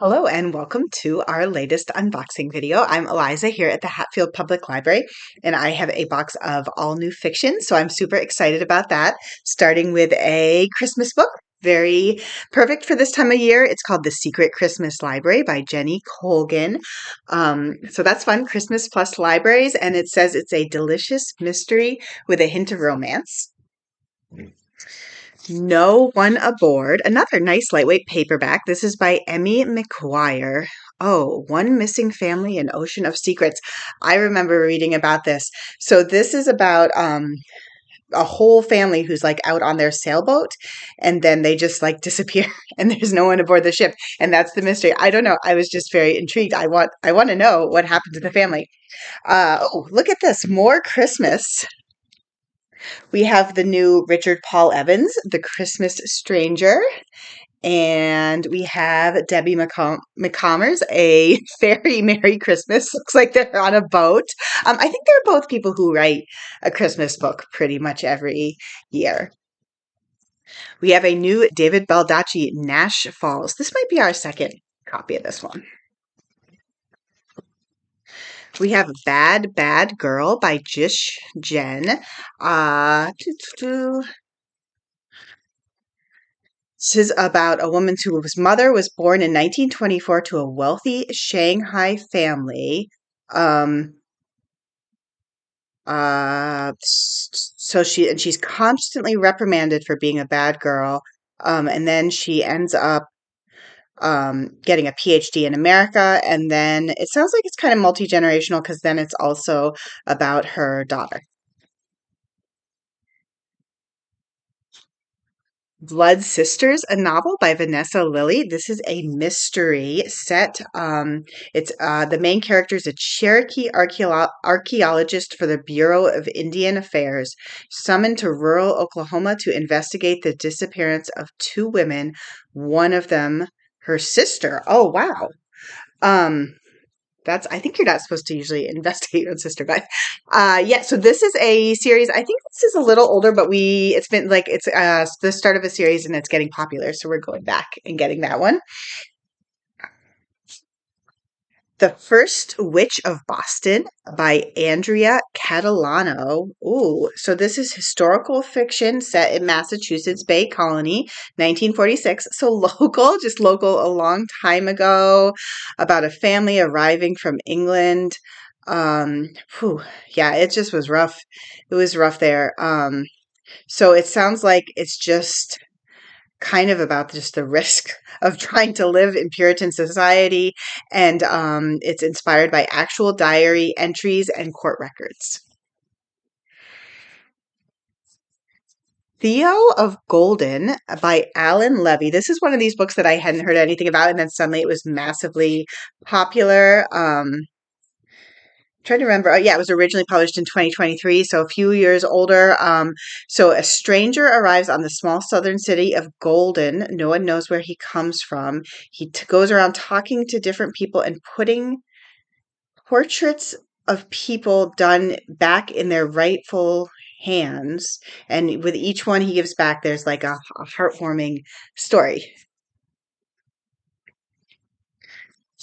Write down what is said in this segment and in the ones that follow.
Hello and welcome to our latest unboxing video. I'm Eliza here at the Hatfield Public Library, and I have a box of all new fiction, so I'm super excited about that. Starting with a Christmas book, very perfect for this time of year. It's called The Secret Christmas Library by Jenny Colgan. So that's fun, Christmas plus libraries, and it says it's a delicious mystery with a hint of romance. No One Aboard, another nice lightweight paperback. This is by Emy McGuire. Oh, One Missing Family, An Ocean of Secrets. I remember reading about this. So this is about a whole family who's like out on their sailboat and then they just like disappear and there's no one aboard the ship. And that's the mystery. I don't know. I was just very intrigued. I want to know what happened to the family. Oh, look at this. More Christmas. We have the new Richard Paul Evans, The Christmas Stranger. And we have Debbie Macomber's A Very Merry Christmas. Looks like they're on a boat. I think they're both people who write a Christmas book pretty much every year. We have a new David Baldacci, Nash Falls. This might be our second copy of this one. We have Bad Bad Girl by Jish Jen. This is about a woman whose mother was born in 1924 to a wealthy Shanghai family. So she's constantly reprimanded for being a bad girl. And then she ends up getting a PhD in America. And then it sounds like it's kind of multi-generational because then it's also about her daughter. Blood Sisters, a novel by Vanessa Lillie. This is a mystery set. It's the main character is a Cherokee archaeologist for the Bureau of Indian Affairs, summoned to rural Oklahoma to investigate the disappearance of two women, one of them her sister. Oh, wow. Um, I think you're not supposed to usually investigate your own sister, but yeah, so this is a series. I think this is a little older, but it's been like it's the start of a series and it's getting popular, so we're going back and getting that one. The First Witch of Boston by Andrea Catalano. Ooh, so this is historical fiction set in Massachusetts Bay Colony, 1946. So local, just local a long time ago, about a family arriving from England. Yeah, it just was rough. It was rough there. So it sounds like it's just kind of about just the risk of trying to live in Puritan society, and it's inspired by actual diary entries and court records. Theo of Golden by Alan Levy. This is one of these books that I hadn't heard anything about, and then suddenly it was massively popular. Trying to remember. Oh, yeah, it was originally published in 2023, so a few years older. So a stranger arrives on the small southern city of Golden. No one knows where he comes from. He goes around talking to different people and putting portraits of people done back in their rightful hands. And with each one he gives back, there's like a heartwarming story.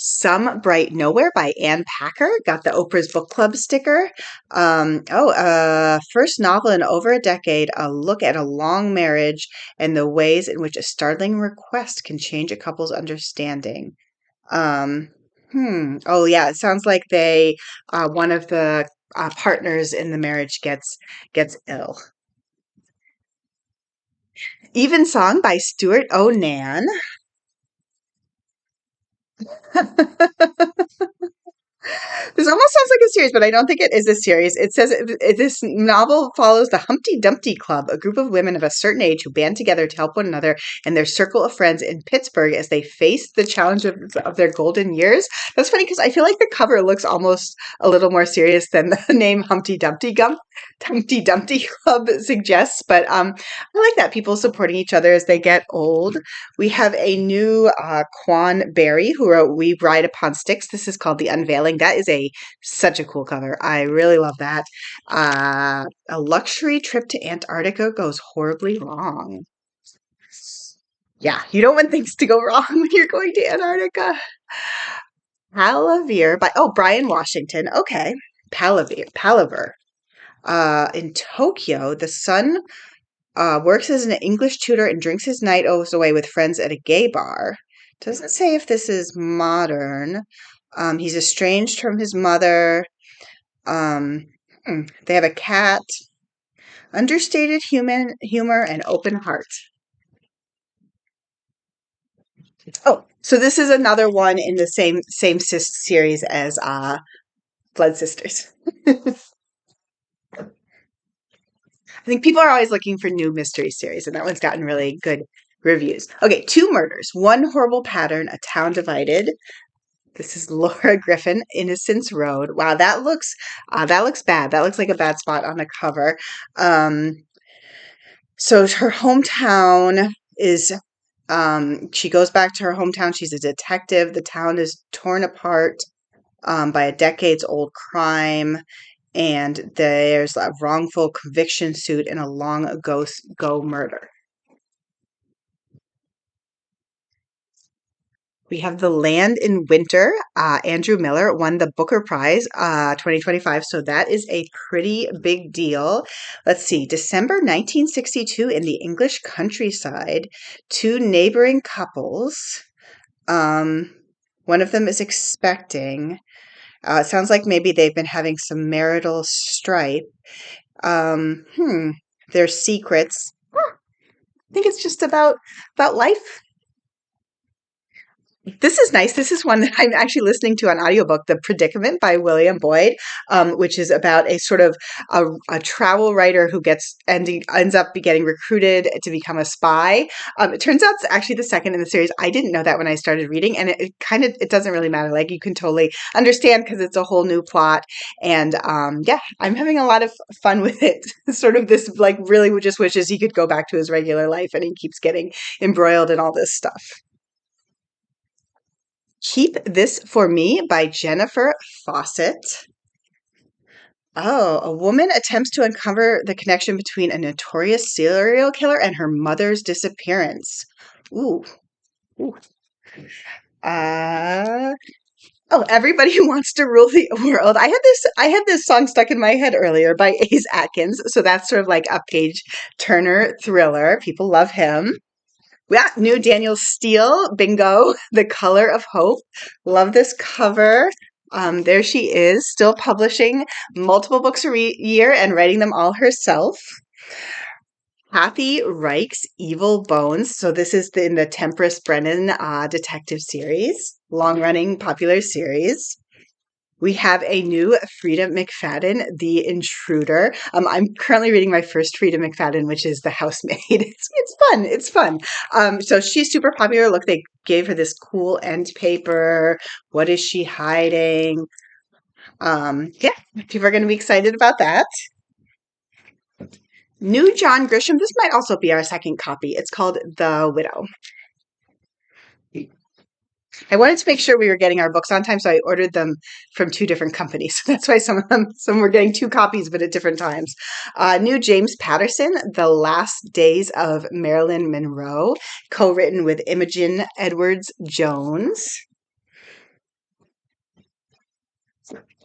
Some Bright Nowhere by Ann Packer. Got the Oprah's Book Club sticker. First novel in over a decade, a look at a long marriage and the ways in which a startling request can change a couple's understanding. Oh, yeah, it sounds like one of the partners in the marriage gets ill. Even Song by Stuart O'Nan. This almost sounds like a series, but I don't think it is a series. It says this novel follows the Humpty Dumpty Club, a group of women of a certain age who band together to help one another and their circle of friends in Pittsburgh as they face the challenge of their golden years. That's funny because I feel like the cover looks almost a little more serious than the name Humpty Dumpty Club suggests. But I like that, people supporting each other as they get old. We have a new Quan Berry who wrote We Ride Upon Sticks. This is called The Unveiling. That is such a cool cover. I really love that. A luxury trip to Antarctica goes horribly wrong. Yeah, you don't want things to go wrong when you're going to Antarctica. Palaver by Brian Washington. Okay. Palaver. In Tokyo, the son works as an English tutor and drinks his night owls away with friends at a gay bar. Doesn't say if this is modern. He's estranged from his mother. Um, they have a cat. Understated human humor and open heart. Oh, so this is another one in the same series as Blood Sisters. I think people are always looking for new mystery series, and that one's gotten really good reviews. Okay, two murders, one horrible pattern, a town divided. This is Laura Griffin, Innocence Road. Wow, that looks bad. That looks like a bad spot on the cover. Um, so her hometown is. She goes back to her hometown. She's a detective. The town is torn apart by a decades old crime, and there's a wrongful conviction suit in a long ago murder. We have The Land in Winter. Andrew Miller won the Booker Prize 2025, so that is a pretty big deal. Let's see, December 1962 in the English countryside, two neighboring couples. Um, one of them is expecting. It sounds like maybe they've been having some marital strife. Um, hmm, their secrets. I think it's just about life. This is nice. This is one that I'm actually listening to on audiobook, The Predicament by William Boyd, which is about a sort of a travel writer who ends up getting recruited to become a spy. It turns out it's actually the second in the series. I didn't know that when I started reading, and it doesn't really matter. Like you can totally understand because it's a whole new plot, and yeah, I'm having a lot of fun with it. Sort of this like really just wishes he could go back to his regular life, and he keeps getting embroiled in all this stuff. Keep This for Me by Jennifer Fawcett. Oh, a woman attempts to uncover the connection between a notorious serial killer and her mother's disappearance. Ooh. Ooh. Uh, Everybody Who Wants to Rule the World. I had this song stuck in my head earlier by Ace Atkins. So that's sort of like a page turner thriller. People love him. Yeah, new Danielle Steele, bingo, The Color of Hope. Love this cover. There she is, still publishing multiple books a year and writing them all herself. Kathy Reichs, Evil Bones. So this is in the Tempest Brennan detective series, long-running popular series. We have a new Freida McFadden, The Intruder. I'm currently reading my first Freida McFadden, which is The Housemaid. It's fun. It's fun. So she's super popular. Look, they gave her this cool end paper. What is she hiding? Yeah, people are going to be excited about that. New John Grisham. This might also be our second copy. It's called The Widow. I wanted to make sure we were getting our books on time, so I ordered them from two different companies. That's why some were getting two copies, but at different times. New James Patterson, The Last Days of Marilyn Monroe, co-written with Imogen Edwards Jones.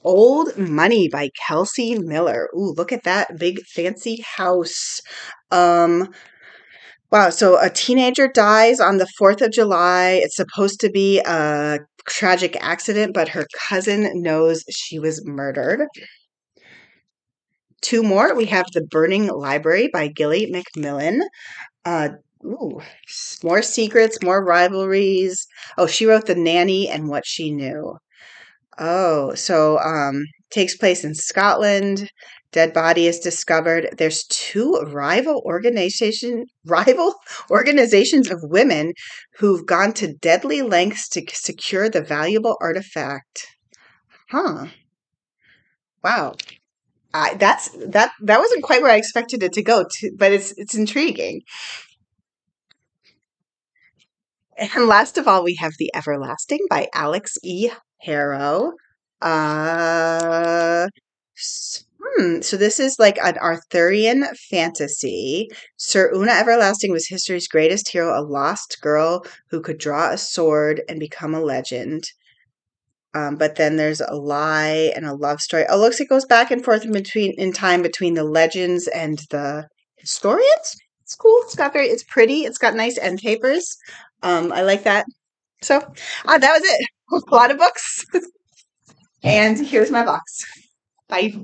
Old Money by Kelsey Miller. Ooh, look at that big fancy house. Um, Wow, so a teenager dies on the 4th of July. It's supposed to be a tragic accident, but her cousin knows she was murdered. Two more. We have The Burning Library by Gilly Macmilllan. Uh, ooh, more secrets, more rivalries. Oh, she wrote The Nanny and What She Knew. Oh, so takes place in Scotland. Dead body is discovered. There's two rival organizations of women who've gone to deadly lengths to secure the valuable artifact. Huh. Wow. That wasn't quite where I expected it to go, but it's intriguing. And last of all, we have The Everlasting by Alix E. Harrow. Uh, So this is like an Arthurian fantasy. Sir Una Everlasting was history's greatest hero, a lost girl who could draw a sword and become a legend. But then there's a lie and a love story. Oh, looks like it goes back and forth in time between the legends and the historians. It's cool. It's pretty. It's got nice end papers. I like that. So that was it. A lot of books. And here's my box. Bye.